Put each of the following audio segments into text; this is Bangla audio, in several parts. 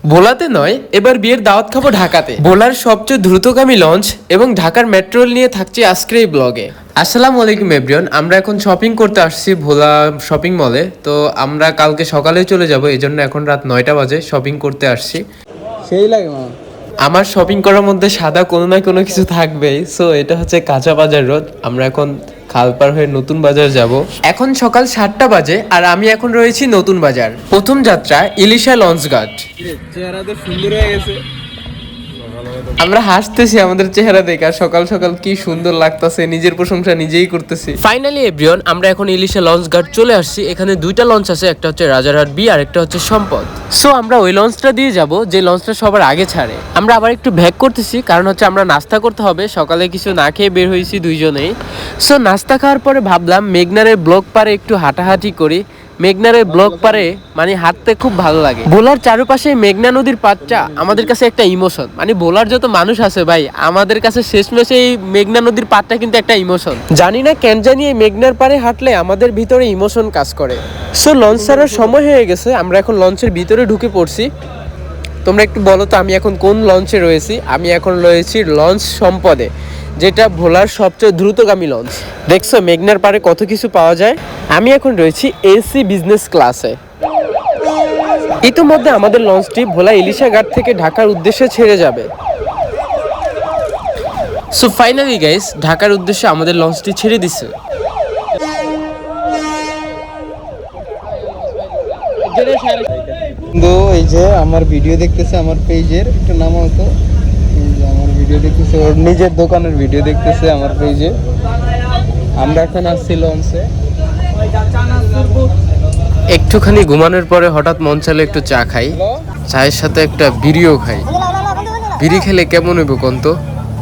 ভোলাতে নয়, এবার বিয়ের দাওয়াত খাবো ঢাকাতে। ভোলার সবচেয়ে দ্রুতগামী লঞ্চ এবং ঢাকার মেট্রো রেল নিয়ে থাকছি আজকের এই ব্লগে। আসসালামু আলাইকুম এভরিওয়ান, আমরা এখন শপিং করতে আসছি ভোলা শপিং মলে। তো আমরা কালকে সকালে চলে যাব, এই জন্য এখন রাত 9টা বাজে শপিং করতে আসছি। সেই লাগে মা। আমার শপিং করার মধ্যে সাদা কোনো না কোনো কিছু থাকবেই। সো এটা হচ্ছে কাঁচা বাজার রোড। আমরা এখন খালপার হয়ে নতুন বাজার যাব। এখন সকাল 7টা বাজে আর আমি এখন রয়েছি নতুন বাজার। প্রথম যাত্রা ইলিশা লঞ্চ ঘাট। চেহারা তো সুন্দর হয়ে গেছে। আমরা হাসতেছি আমাদের চেহারা দেখে, আর সকাল সকাল কি সুন্দর লাগতেছে, নিজের প্রশংসা নিজেই করতেছি। ফাইনালি এভরিওয়ান, আমরা এখন ইলিশা লঞ্চ ঘাট চলে আসছি। এখানে দুইটা লঞ্চ আছে, একটা হচ্ছে রাজারহাট বি আর একটা হচ্ছে সম্পদ। সো আমরা ওই লঞ্চটা দিয়ে যাব যে লঞ্চটা সবার আগে ছাড়ে। আমরা আবার একটু ব্যাক করতেছি, কারণ হচ্ছে আমরা নাস্তা করতে হবে। সকালে কিছু না খেয়ে বের হয়েছি দুইজনেই। সো নাস্তা খাওয়ার পরে ভাবলাম মেঘনারের ব্লক পারে একটু হাঁটাহাঁটি করি। মেঘনারের ব্লক পারে মানে হাঁটতে খুব ভালো লাগে। ভোলার চারপাশে মেঘনা নদীর পাড়টা আমাদের কাছে একটা ইমোশন। মানে ভোলার যত মানুষ আছে ভাই, আমাদের কাছে শেষমেশে এই মেঘনা নদীর পাড়টা কিন্তু একটা ইমোশন। জানি না কেন জানি এই মেঘনার পাড়ে হাঁটলে আমাদের ভিতরে ইমোশন কাজ করে। সো লঞ্চ ছাড়ার সময় হয়ে গেছে, আমরা এখন লঞ্চের ভিতরে ঢুকে পড়ছি। তোমরা একটু বলো তো আমি এখন কোন লঞ্চে রয়েছি? আমি এখন রয়েছি লঞ্চ সম্পদে, যেটা ভোলার সবচেয়ে দ্রুতগামী লঞ্চ। দেখছো মেঘনার পাড়ে কত কিছু পাওয়া যায়। আমি এখন রয়েছি এসি বিজনেস ক্লাসে। ইতিমধ্যে আমাদের লঞ্চটি ভোলা ইলিশা ঘাট থেকে ঢাকার উদ্দেশ্যে ছেড়ে যাবে। সো ফাইনালি গাইস, ঢাকার উদ্দেশ্যে আমাদের লঞ্চটি ছেড়ে দিচ্ছে। কিন্তু এই যে আমার ভিডিও দেখতেছে আমার পেজের, একটু নাম হতো আমার ভিডিও দেখতেছে, ওর নিজের দোকানের ভিডিও দেখতেছে আমার পেজে। আমরা এখন আসছি লঞ্চে। একটুখানি ঘুমানোর পরে হঠাৎ মন চাইলে একটু চা খাই, চায়ের সাথে একটা বিড়িও খাই। বিড়ি খেলে কেমন হইব কোন তো?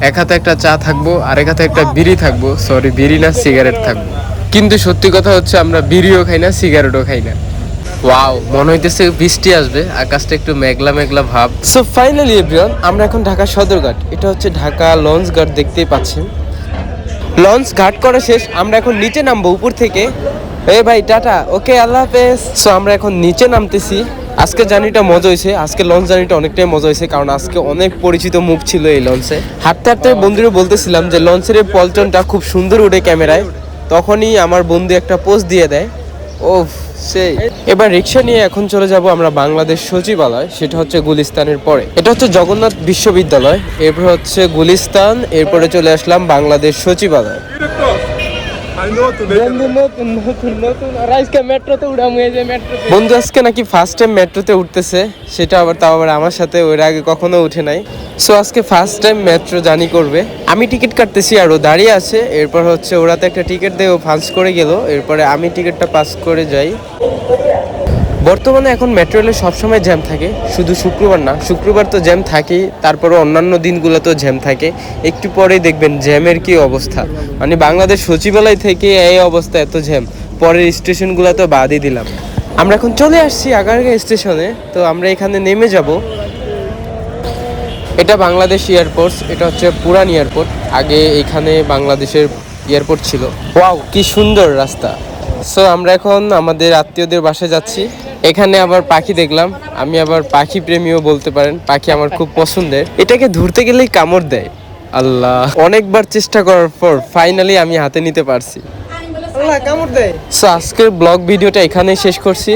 এক হাতে একটা চা থাকবো আর এক হাতে একটা বিড়ি থাকবো। সরি, বিড়ি না, সিগারেট থাকবো। কিন্তু সত্যি কথা হচ্ছে আমরা বিড়িও খাই না, সিগারেটও খাই না। ওয়াও, মনে হইতেছে বৃষ্টি আসবে, আকাশটা একটু মেঘলা মেঘলা ভাব। সো ফাইনালি এভরিওয়ান, আমরা এখন ঢাকা সদরঘাট, এটা হচ্ছে ঢাকা লঞ্চ ঘাট দেখতেই পাচ্ছেন। লঞ্চ ঘাট করা শেষ, আমরা এখন নিচে নামবো উপর থেকে। এ ভাই টাটা, ওকে, আল্লাহ হাফেজ। সো আমরা এখন নিচে নামতেছি। আজকে জার্নিটা মজা হয়েছে, আজকে লঞ্চ জার্নিটা অনেকটাই মজা হয়েছে, কারণ আজকে অনেক পরিচিত মুখ ছিল এই লঞ্চে। হাঁটতে হাঁটতে বন্ধুরা বলতেছিলাম যে লঞ্চের এই পল্টনটা খুব সুন্দর উঠে ক্যামেরায়। তখনই আমার বন্ধু একটা পোজ দিয়ে দেয়। ও সেই, এবার রিক্সা নিয়ে এখন চলে যাব আমরা বাংলাদেশ সচিবালয়, সেটা হচ্ছে গুলিস্তানের পরে। এটা হচ্ছে জগন্নাথ বিশ্ববিদ্যালয়, এরপর হচ্ছে গুলিস্তান, এরপরে চলে আসলাম বাংলাদেশ সচিবালয়। বন্ধু আজকে নাকি ফার্স্ট টাইম মেট্রোতে উঠতেছে, সেটা আবার তাও আবার আমার সাথে, ওর আগে কখনো উঠে নাই। সো আজকে ফার্স্ট টাইম মেট্রো জার্নি করবে। আমি টিকিট কাটতেছি আর ও দাঁড়িয়ে আছে। এরপর হচ্ছে ওরা তো একটা টিকিট দিয়ে ও পাস করে গেল, এরপরে আমি টিকিটটা পাস করে যাই। বর্তমানে এখন মেট্রো রেলে সবসময় জ্যাম থাকে, শুধু শুক্রবার না, শুক্রবার তো জ্যাম থাকেই, তারপরে অন্যান্য দিনগুলোতেও জ্যাম থাকে। একটু পরেই দেখবেন জ্যামের কি অবস্থা। মানে বাংলাদেশ সচিবালয় থেকে এই অবস্থা, এত জ্যাম, পরের স্টেশনগুলো তো বাদই দিলাম। আমরা এখন চলে আসছি আগারগাঁ স্টেশনে। তো আমরা এখানে নেমে যাব। এটা বাংলাদেশ এয়ারপোর্ট, এটা হচ্ছে পুরান এয়ারপোর্ট। আগে এখানে বাংলাদেশের এয়ারপোর্ট ছিল। ওয়াও, কি সুন্দর রাস্তা। সো আমরা এখন আমাদের আত্মীয়দের বাসায় যাচ্ছি। এখানে আবার পাখি দেখলাম, আমি আবার পাখি প্রেমীও বলতে পারেন, পাখি আমার খুব পছন্দের। এটাকে ধরতে গেলেই কামড় দেয়। আল্লাহ, অনেকবার চেষ্টা করার পর ফাইনালি আমি হাতে নিতে পারছি। আল্লাহ, কামড় দেয়। সো আজকের ব্লগ ভিডিওটা এখানেই শেষ করছি।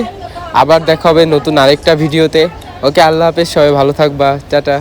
আবার দেখা হবে নতুন আরেকটা ভিডিওতে। ওকে, আল্লাহ হাফেজ, সবাই ভালো থাকবা, টাটা।